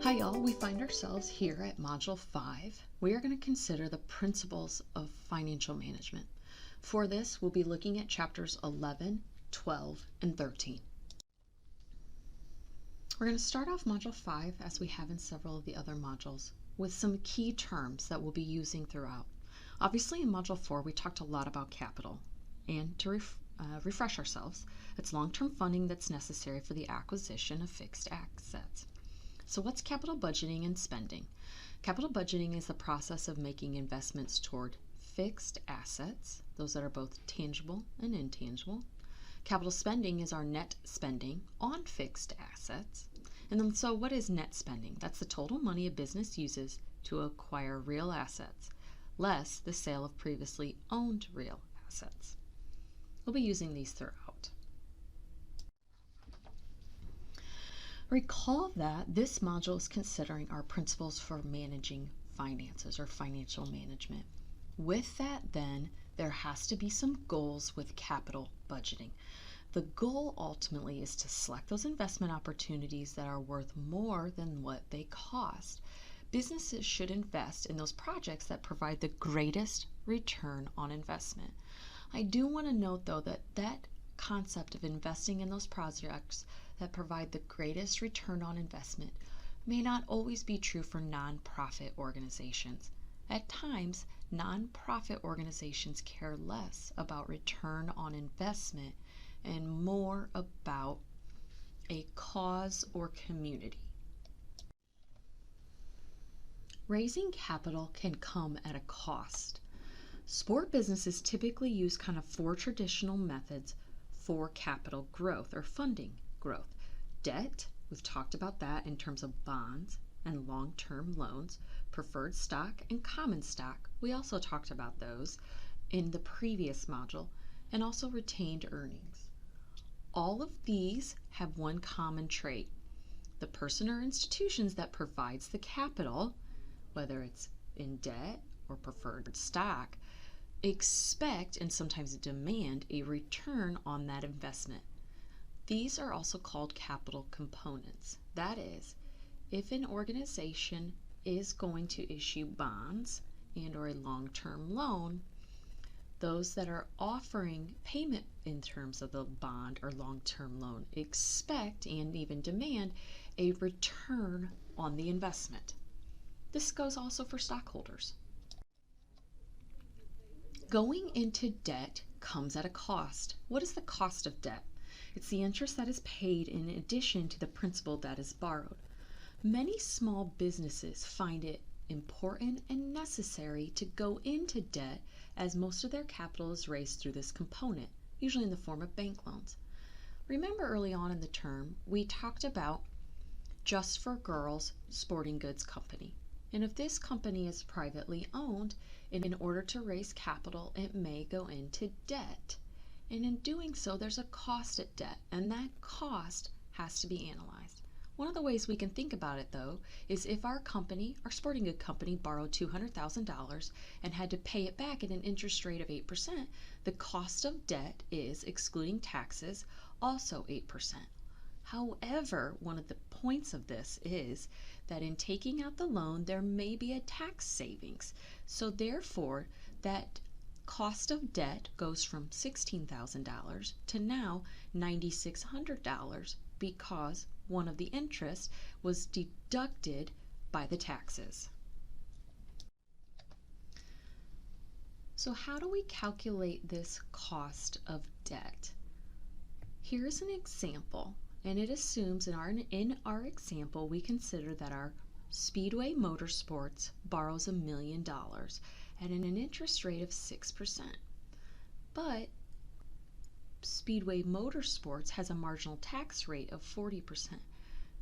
Hi y'all, we find ourselves here at Module 5. We are going to consider the principles of financial management. For this, we'll be looking at chapters 11, 12, and 13. We're going to start off Module 5, as we have in several of the other modules, with some key terms that we'll be using throughout. Obviously, in Module 4, we talked a lot about capital. And to refresh ourselves, it's long-term funding that's necessary for the acquisition of fixed assets. So what's capital budgeting and spending? Capital budgeting is the process of making investments toward fixed assets, those that are both tangible and intangible. Capital spending is our net spending on fixed assets. And then, so what is net spending? That's the total money a business uses to acquire real assets, less the sale of previously owned real assets. We'll be using these throughout. Recall that this module is considering our principles for managing finances or financial management. With that, then, there has to be some goals with capital budgeting. The goal ultimately is to select those investment opportunities that are worth more than what they cost. Businesses should invest in those projects that provide the greatest return on investment. I do want to note, though, that concept of investing in those projects that provide the greatest return on investment may not always be true for nonprofit organizations. At times, nonprofit organizations care less about return on investment and more about a cause or community. Raising capital can come at a cost. Sport businesses typically use kind of 4 traditional methods for capital growth or funding growth. Debt, we've talked about that in terms of bonds and long-term loans. Preferred stock and common stock, we also talked about those in the previous module, and also retained earnings. All of these have one common trait. The person or institutions that provides the capital, whether it's in debt or preferred stock, expect and sometimes demand a return on that investment. These are also called capital components. That is, if an organization is going to issue bonds and or a long-term loan, those that are offering payment in terms of the bond or long-term loan expect and even demand a return on the investment. This goes also for stockholders. Going into debt comes at a cost. What is the cost of debt? It's the interest that is paid in addition to the principal that is borrowed. Many small businesses find it important and necessary to go into debt, as most of their capital is raised through this component, usually in the form of bank loans. Remember early on in the term, we talked about Just for Girls Sporting Goods Company. And if this company is privately owned, in order to raise capital, it may go into debt. And in doing so, there's a cost at debt, and that cost has to be analyzed. One of the ways we can think about it, though, is if our company, our sporting good company, borrowed $200,000 and had to pay it back at an interest rate of 8%, the cost of debt is, excluding taxes, also 8%. However, one of the points of this is that in taking out the loan, there may be a tax savings. So therefore, that cost of debt goes from $16,000 to now $9,600 because one of the interests was deducted by the taxes. So how do we calculate this cost of debt? Here's an example, and it assumes in our example we consider that our Speedway Motorsports borrows $1 million at an interest rate of 6%. But Speedway Motorsports has a marginal tax rate of 40%.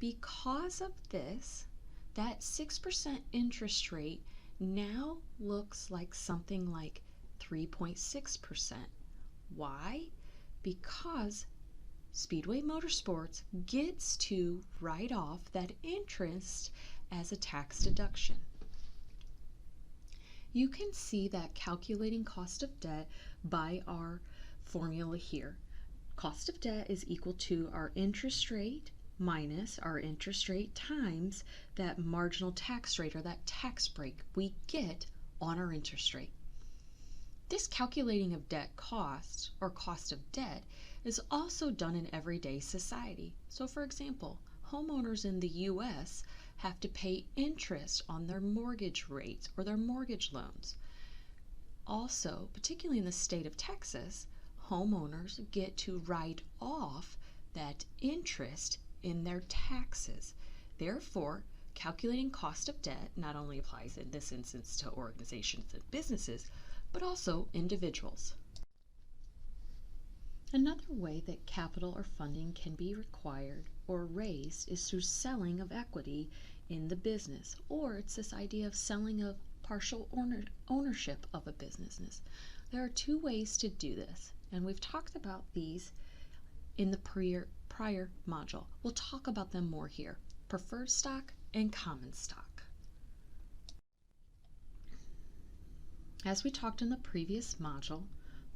Because of this, that 6% interest rate now looks like something like 3.6%. Why? Because Speedway Motorsports gets to write off that interest as a tax deduction. You can see that calculating cost of debt by our formula here. Cost of debt is equal to our interest rate minus our interest rate times that marginal tax rate or that tax break we get on our interest rate. This calculating of debt cost or cost of debt is also done in everyday society. So for example, homeowners in the US have to pay interest on their mortgage rates or their mortgage loans. Also, particularly in the state of Texas, homeowners get to write off that interest in their taxes. Therefore, calculating cost of debt not only applies in this instance to organizations and businesses, but also individuals. Another way that capital or funding can be required or raised is through selling of equity in the business, or it's this idea of selling of partial ownership of a business. There are two ways to do this, and we've talked about these in the prior module. We'll talk about them more here: preferred stock and common stock. As we talked in the previous module,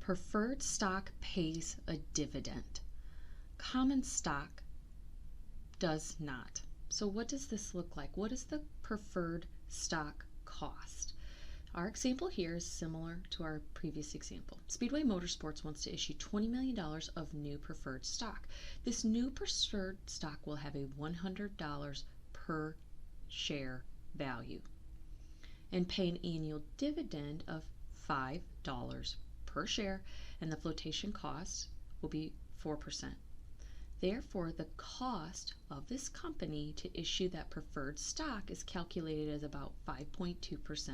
preferred stock pays a dividend. Common stock does not. So what does this look like? What is the preferred stock cost? Our example here is similar to our previous example. Speedway Motorsports wants to issue $20 million of new preferred stock. This new preferred stock will have a $100 per share value and pay an annual dividend of $5 per share, and the flotation cost will be 4%. Therefore, the cost of this company to issue that preferred stock is calculated as about 5.2%.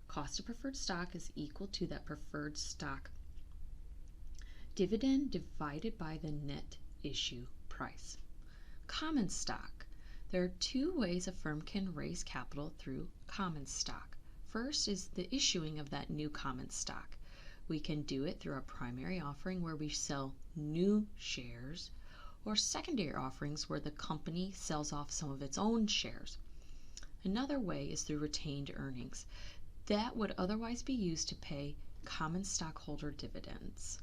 Cost of preferred stock is equal to that preferred stock dividend divided by the net issue price. Common stock. There are two ways a firm can raise capital through common stock. First is the issuing of that new common stock. We can do it through our primary offering where we sell new shares, or secondary offerings where the company sells off some of its own shares. Another way is through retained earnings. That would otherwise be used to pay common stockholder dividends.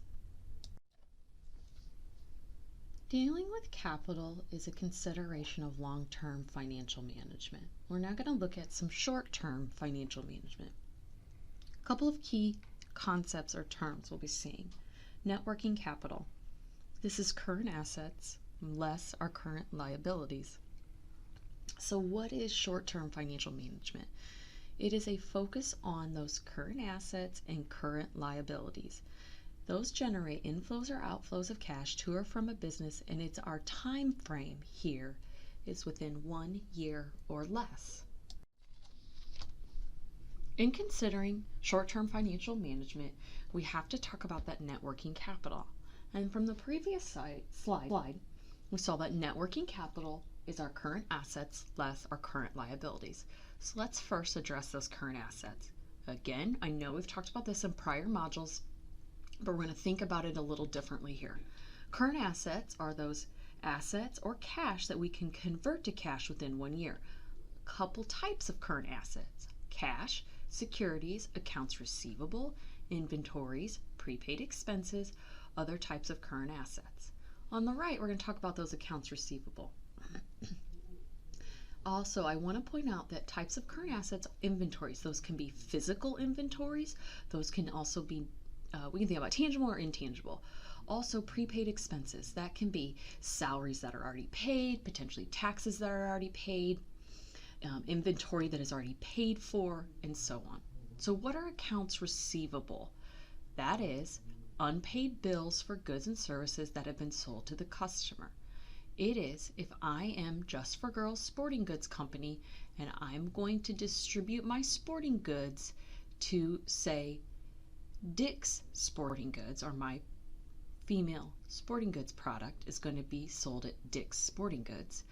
Dealing with capital is a consideration of long-term financial management. We're now going to look at some short-term financial management. A couple of key concepts or terms we'll be seeing. Net working capital. This is current assets less our current liabilities. So what is short-term financial management? It is a focus on those current assets and current liabilities. Those generate inflows or outflows of cash to or from a business, and it's our time frame here is within 1 year or less. In considering short-term financial management, we have to talk about that net working capital. And from the previous slide, we saw that net working capital is our current assets less our current liabilities. So let's first address those current assets. Again, I know we've talked about this in prior modules, but we're going to think about it a little differently here. Current assets are those assets or cash that we can convert to cash within 1 year. A couple types of current assets: cash, securities, accounts receivable, inventories, prepaid expenses, other types of current assets. On the right, we're going to talk about those accounts receivable. Also, I want to point out that types of current assets, inventories, those can be physical inventories. Those can also be, we can think about tangible or intangible. Also, prepaid expenses. That can be salaries that are already paid, potentially taxes that are already paid, inventory that is already paid for, and so on. So what are accounts receivable? That is unpaid bills for goods and services that have been sold to the customer. It is if I am Just for Girls Sporting Goods Company and I'm going to distribute my sporting goods to, say, Dick's Sporting Goods, or my female sporting goods product is going to be sold at Dick's Sporting Goods,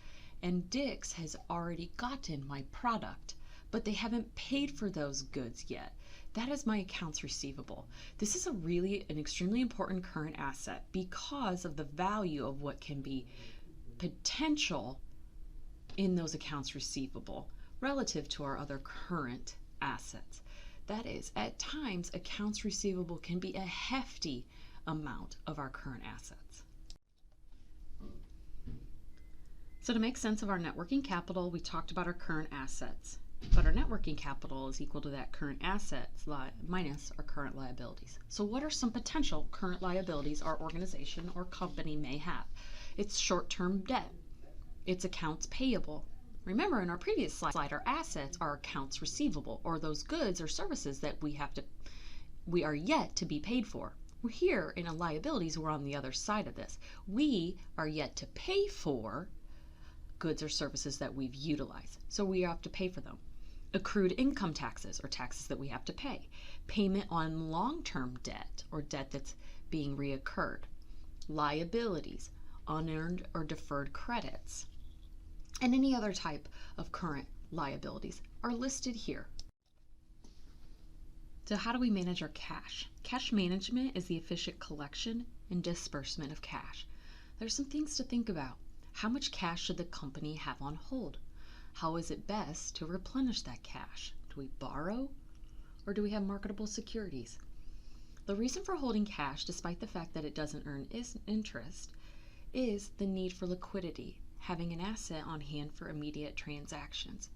and Dick's has already gotten my product, but they haven't paid for those goods yet. That is my accounts receivable. This is an extremely important current asset because of the value of what can be potential in those accounts receivable relative to our other current assets. That is, at times, accounts receivable can be a hefty amount of our current assets. So to make sense of our net working capital, we talked about our current assets. But our net working capital is equal to that current assets minus our current liabilities. So what are some potential current liabilities our organization or company may have? It's short-term debt. It's accounts payable. Remember, in our previous slide, our assets are accounts receivable, or those goods or services that we are yet to be paid for. We're here in liabilities, we're on the other side of this. We are yet to pay for goods or services that we've utilized, so we have to pay for them. Accrued income taxes, or taxes that we have to pay. Payment on long-term debt, or debt that's being reoccurred. Liabilities, unearned or deferred credits, and any other type of current liabilities are listed here. So how do we manage our cash? Cash management is the efficient collection and disbursement of cash. There's some things to think about. How much cash should the company have on hold? How is it best to replenish that cash? Do we borrow, or do we have marketable securities? The reason for holding cash, despite the fact that it doesn't earn interest, is the need for liquidity, having an asset on hand for immediate transactions.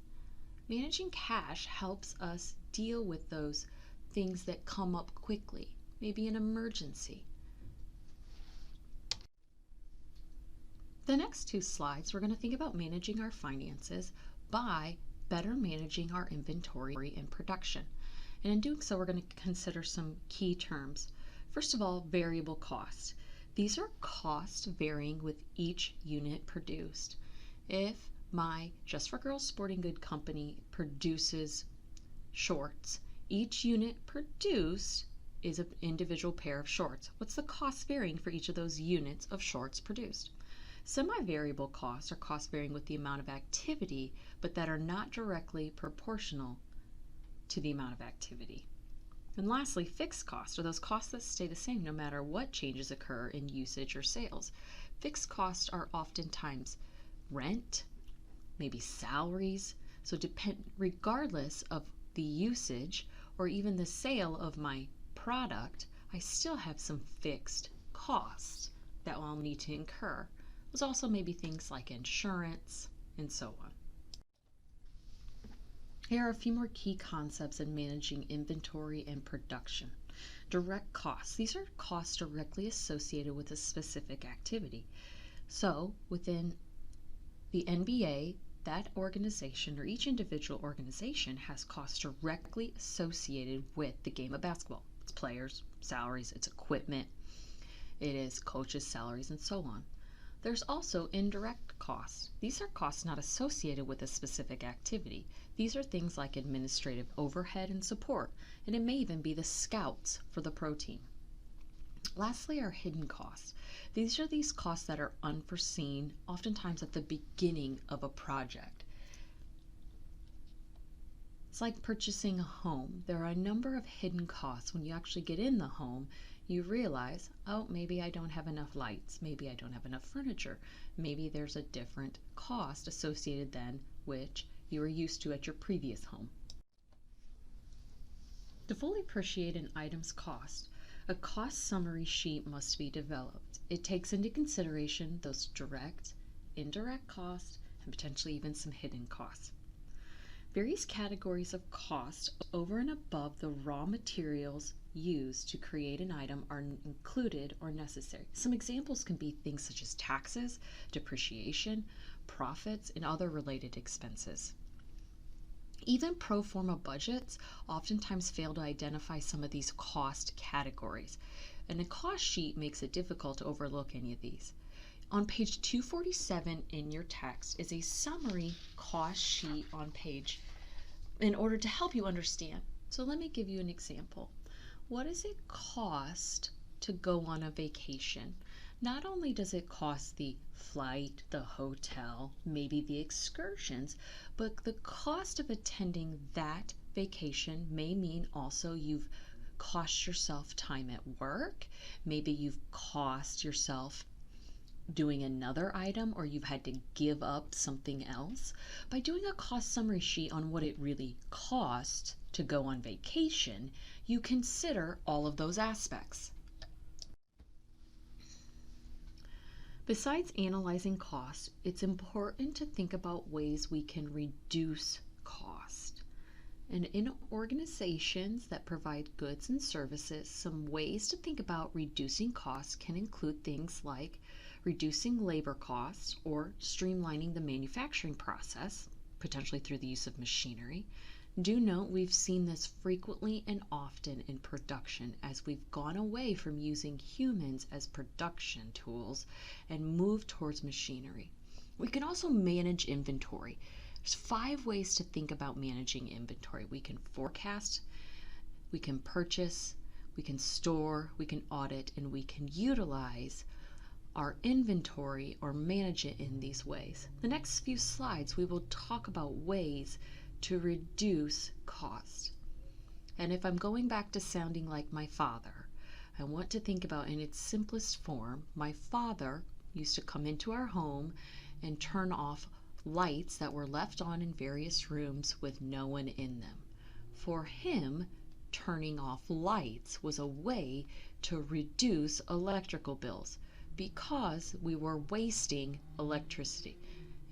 Managing cash helps us deal with those things that come up quickly, maybe an emergency. The next two slides, we're going to think about managing our finances by better managing our inventory and production. And in doing so, we're going to consider some key terms. First of all, variable cost. These are costs varying with each unit produced. If my Just for Girls sporting good company produces shorts, each unit produced is an individual pair of shorts. What's the cost varying for each of those units of shorts produced? Semi-variable costs are costs varying with the amount of activity, but that are not directly proportional to the amount of activity. And lastly, fixed costs are those costs that stay the same no matter what changes occur in usage or sales. Fixed costs are oftentimes rent, maybe salaries, so regardless of the usage or even the sale of my product, I still have some fixed costs that I'll need to incur. There's also maybe things like insurance and so on. Here are a few more key concepts in managing inventory and production. Direct costs. These are costs directly associated with a specific activity. So within the NBA, that organization or each individual organization has costs directly associated with the game of basketball. It's players, salaries, it's equipment, it is coaches' salaries, and so on. There's also indirect costs. These are costs not associated with a specific activity. These are things like administrative overhead and support, and it may even be the scouts for the pro team. Lastly, are hidden costs. These are these costs that are unforeseen, oftentimes at the beginning of a project. It's like purchasing a home. There are a number of hidden costs. When you actually get in the home, you realize, oh, maybe I don't have enough lights, maybe I don't have enough furniture, maybe there's a different cost associated than which you were used to at your previous home. To fully appreciate an item's cost, a cost summary sheet must be developed. It takes into consideration those direct, indirect costs, and potentially even some hidden costs. Various categories of cost over and above the raw materials used to create an item are included or necessary. Some examples can be things such as taxes, depreciation, profits, and other related expenses. Even pro forma budgets oftentimes fail to identify some of these cost categories, and a cost sheet makes it difficult to overlook any of these. On page 247 in your text is a summary cost sheet on page in order to help you understand. So let me give you an example. What does it cost to go on a vacation? Not only does it cost the flight, the hotel, maybe the excursions, but the cost of attending that vacation may mean also you've cost yourself time at work, maybe you've cost yourself doing another item, or you've had to give up something else. By doing a cost summary sheet on what it really costs to go on vacation, you consider all of those aspects. Besides analyzing cost, it's important to think about ways we can reduce cost. And in organizations that provide goods and services, some ways to think about reducing costs can include things like reducing labor costs or streamlining the manufacturing process, potentially through the use of machinery. Do note we've seen this frequently and often in production as we've gone away from using humans as production tools and moved towards machinery. We can also manage inventory. There's 5 ways to think about managing inventory. We can forecast, we can purchase, we can store, we can audit, and we can utilize our inventory or manage it in these ways. The next few slides we will talk about ways to reduce cost. And if I'm going back to sounding like my father, I want to think about in its simplest form, my father used to come into our home and turn off lights that were left on in various rooms with no one in them. For him, turning off lights was a way to reduce electrical bills because we were wasting electricity.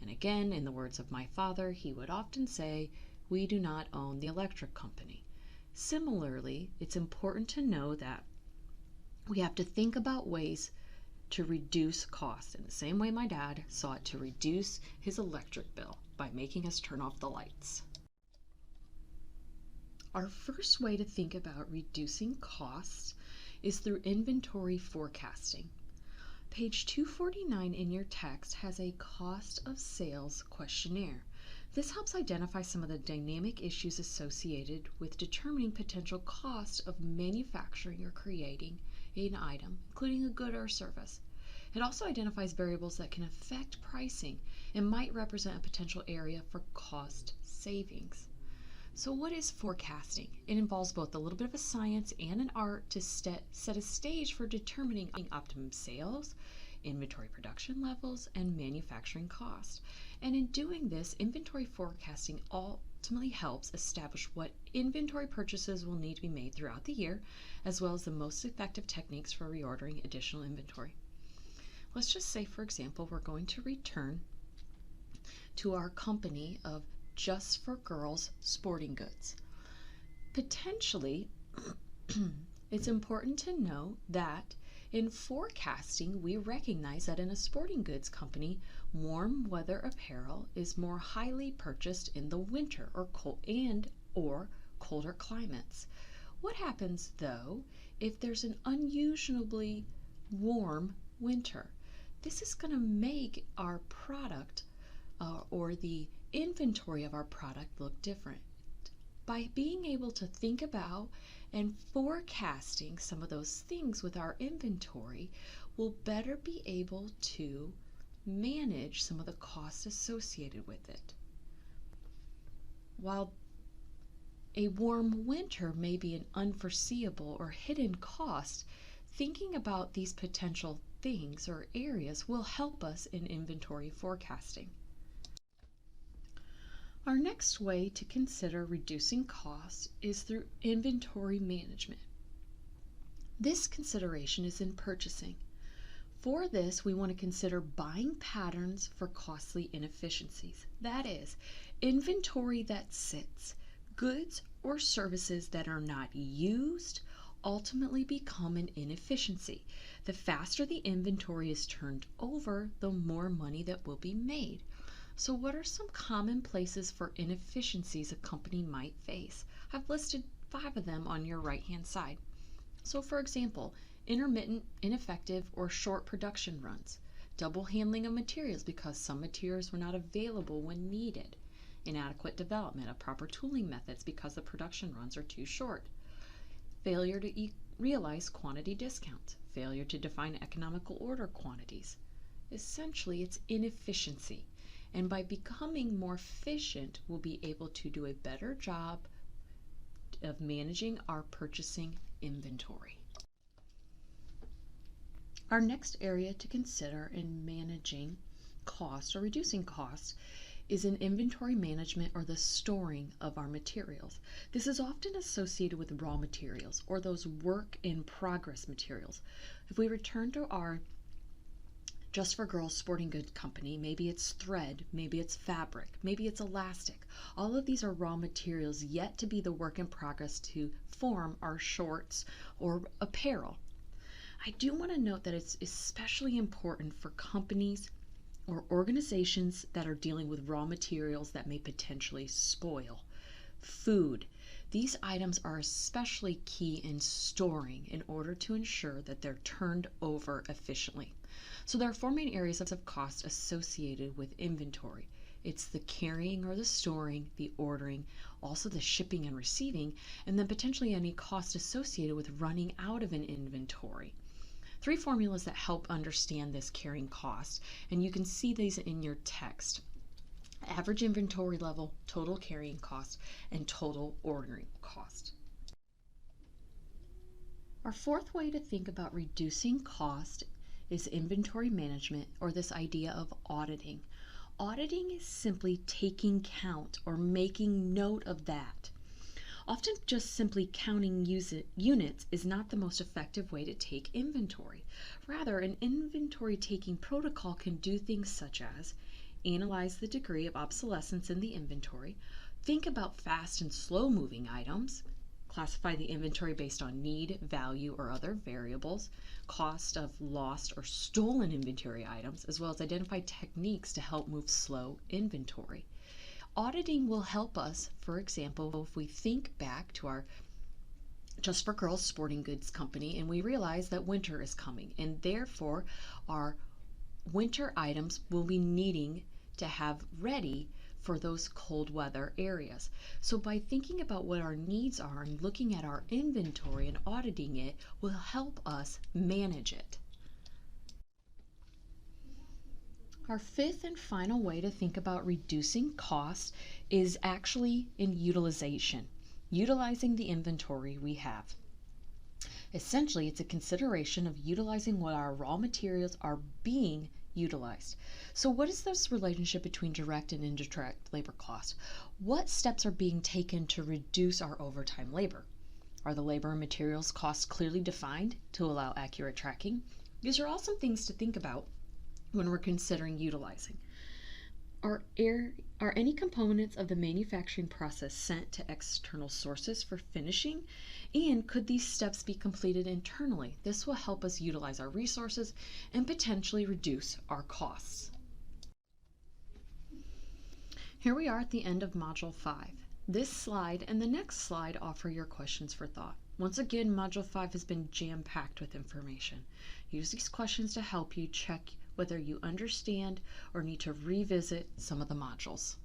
And again, in the words of my father, he would often say, "We do not own the electric company." Similarly, it's important to know that we have to think about ways to reduce costs in the same way my dad sought to reduce his electric bill by making us turn off the lights. Our first way to think about reducing costs is through inventory forecasting. Page 249 in your text has a cost of sales questionnaire. This helps identify some of the dynamic issues associated with determining potential cost of manufacturing or creating an item, including a good or service. It also identifies variables that can affect pricing and might represent a potential area for cost savings. So what is forecasting? It involves both a little bit of a science and an art to set a stage for determining optimum sales, inventory production levels, and manufacturing cost. And in doing this, inventory forecasting ultimately helps establish what inventory purchases will need to be made throughout the year, as well as the most effective techniques for reordering additional inventory. Let's just say, for example, we're going to return to our company of Just for Girls sporting goods. Potentially, it's important to know that in forecasting, we recognize that in a sporting goods company, warm weather apparel is more highly purchased in the winter or colder climates. What happens, though, if there's an unusually warm winter? This is going to make our product or the inventory of our product look different. By being able to think about and forecasting some of those things with our inventory, we'll better be able to manage some of the costs associated with it. While a warm winter may be an unforeseeable or hidden cost, thinking about these potential things or areas will help us in inventory forecasting. Our next way to consider reducing costs is through inventory management. This consideration is in purchasing. For this, we want to consider buying patterns for costly inefficiencies. That is, inventory that sits. Goods or services that are not used ultimately become an inefficiency. The faster the inventory is turned over, the more money that will be made. So what are some common places for inefficiencies a company might face? I've listed 5 of them on your right-hand side. So for example, intermittent, ineffective, or short production runs. Double handling of materials because some materials were not available when needed. Inadequate development of proper tooling methods because the production runs are too short. Failure to realize quantity discounts. Failure to define economical order quantities. Essentially, it's inefficiency. And by becoming more efficient, we'll be able to do a better job of managing our purchasing inventory. Our next area to consider in managing cost or reducing cost is in inventory management or the storing of our materials. This is often associated with raw materials or those work in progress materials. If we return to our Just for Girls Sporting Goods Company, maybe it's thread, maybe it's fabric, maybe it's elastic. All of these are raw materials yet to be the work in progress to form our shorts or apparel. I do want to note that it's especially important for companies or organizations that are dealing with raw materials that may potentially spoil. Food. These items are especially key in storing in order to ensure that they're turned over efficiently. So there are four main areas of cost associated with inventory. It's the carrying or the storing, the ordering, also the shipping and receiving, and then potentially any cost associated with running out of an inventory. Three formulas that help understand this carrying cost, and you can see these in your text. Average inventory level, total carrying cost, and total ordering cost. Our fourth way to think about reducing cost is inventory management, or this idea of auditing. Auditing is simply taking count or making note of that. Often just simply counting units is not the most effective way to take inventory. Rather, an inventory taking protocol can do things such as analyze the degree of obsolescence in the inventory, think about fast and slow moving items, classify the inventory based on need, value, or other variables, cost of lost or stolen inventory items, as well as identify techniques to help move slow inventory. Auditing will help us, for example, if we think back to our Just for Girls Sporting Goods Company and we realize that winter is coming, and therefore our winter items will be needing to have ready for those cold weather areas. So by thinking about what our needs are and looking at our inventory and auditing it will help us manage it. Our fifth and final way to think about reducing costs is actually in utilization, utilizing the inventory we have. Essentially, it's a consideration of utilizing what our raw materials are being utilized. So what is this relationship between direct and indirect labor costs? What steps are being taken to reduce our overtime labor? Are the labor and materials costs clearly defined to allow accurate tracking? These are all some things to think about when we're considering utilizing. Are any components of the manufacturing process sent to external sources for finishing? And could these steps be completed internally? This will help us utilize our resources and potentially reduce our costs. Here we are at the end of Module 5. This slide and the next slide offer your questions for thought. Once again, Module 5 has been jam-packed with information. Use these questions to help you check whether you understand or need to revisit some of the modules.